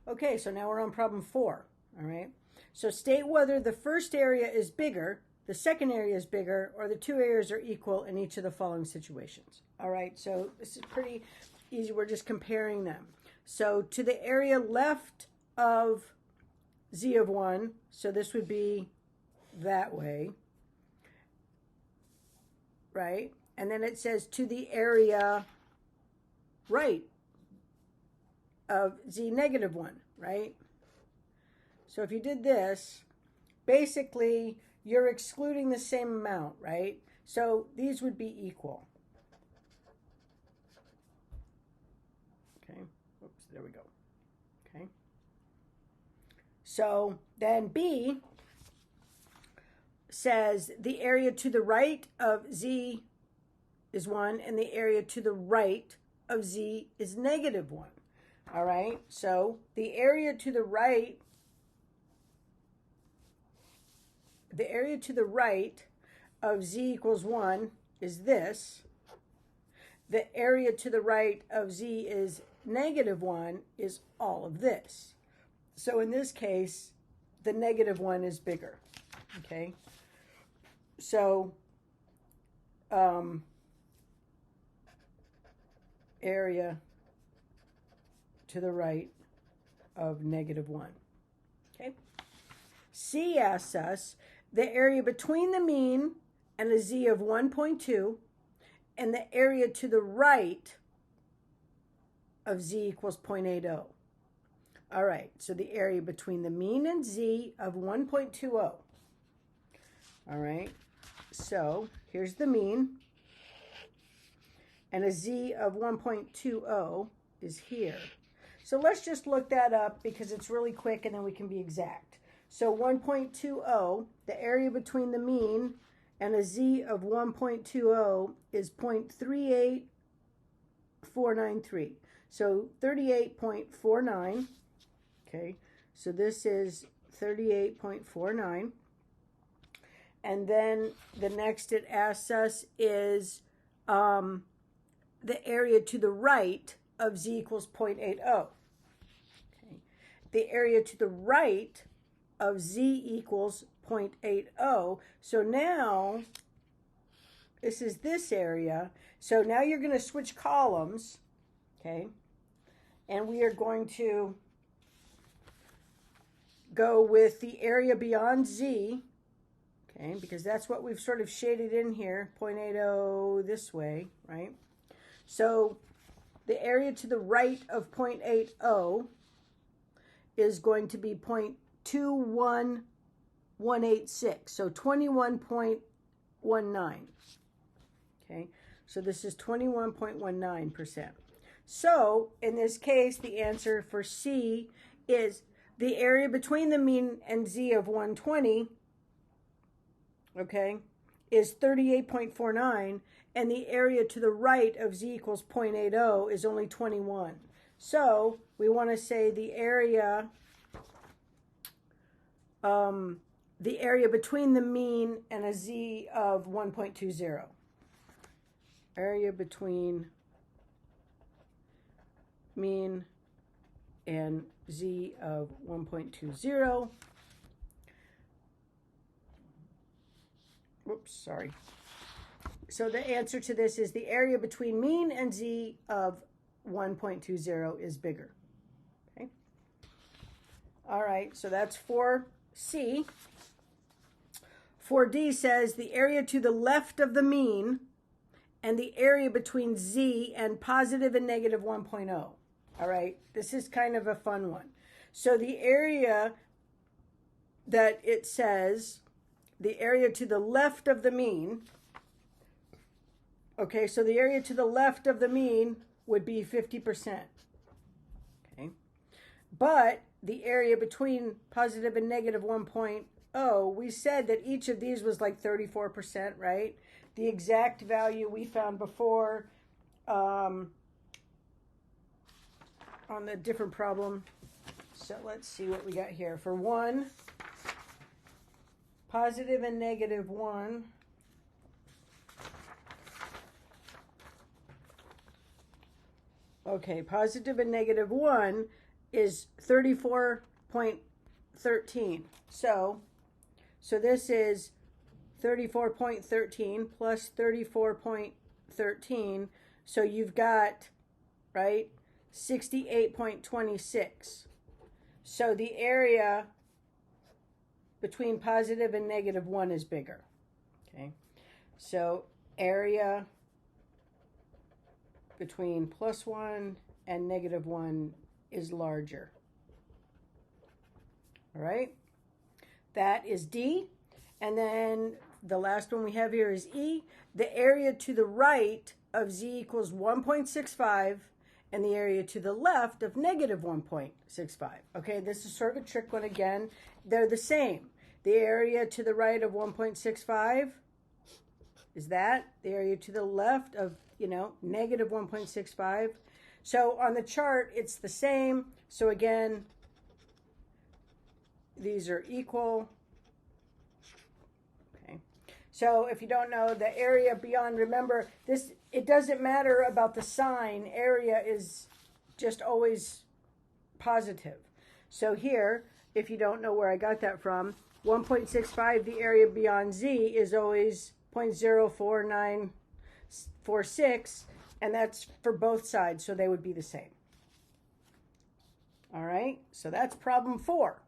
Okay, so now we're on problem 4. All right. So state whether the first area is bigger, the second area is bigger, or the two areas are equal in each of the following situations. All right, so this is pretty easy. We're just comparing them. So to the area left of z of 1, so this would be that way, right? And then it says to the area right of z negative 1, right? So if you did this, basically you're excluding the same amount, right? So these would be equal. Okay, oops, there we go. Okay. So then B says the area to the right of z is 1 and the area to the right of z is negative 1. All right, so the area to the right of z equals 1 is this. The area to the right of z is negative 1 is all of this. So in this case, the negative 1 is bigger. Okay, so area to the right of negative 1. Okay. C asks us the area between the mean and a z of 1.2 and the area to the right of z equals 0.80. All right, so the area between the mean and z of 1.20. All right, so here's the mean, and a z of 1.20 is here. So let's just look that up because it's really quick and then we can be exact. So 1.20, the area between the mean and a z of 1.20 is 0.38493. So 38.49. Okay, so this is 38.49. And then the next it asks us is the area to the right of z equals 0.80. Okay. The area to the right of z equals 0.80. So now this is this area. So now you're going to switch columns. Okay. And we are going to go with the area beyond z. Okay, because that's what we've sort of shaded in here, 0.80 this way, right? So the area to the right of 0.80 is going to be 0.21186, so 21.19. Okay, so this is 21.19%. So in this case, the answer for C is the area between the mean and z of 120, okay, is 38.49, and the area to the right of z equals 0.80 is only 21. So we want to say the area between the mean and a z of 1.20. Area between mean and z of 1.20. Whoops, sorry. So the answer to this is the area between mean and z of 1.20 is bigger. Okay. All right, so that's for C. 4D says the area to the left of the mean and the area between z and positive and negative 1.0. All right, this is kind of a fun one. So the area that it says, the area to the left of the mean, okay, so the area to the left of the mean would be 50%. Okay, but the area between positive and negative 1.0, we said that each of these was like 34%, right? The exact value we found before on the different problem. So let's see what we got here. For 1, positive and negative 1. Okay, positive and negative 1 is 34.13. So this is 34.13 plus 34.13. So you've got, right, 68.26. So the area between positive and negative 1 is bigger. Okay. So area between +1 and -1 is larger. All right. That is D. And then the last one we have here is E. The area to the right of Z equals 1.65 and the area to the left of -1.65. Okay, this is sort of a trick one again. They're the same. The area to the right of 1.65 is that. The area to the left of, -1.65. So on the chart, it's the same. So again, these are equal. Okay. So if you don't know, the area beyond, remember, this, it doesn't matter about the sign. Area is just always positive. So here, if you don't know where I got that from, 1.65, the area beyond Z is always 0.04946, and that's for both sides, so they would be the same. All right, so that's problem 4.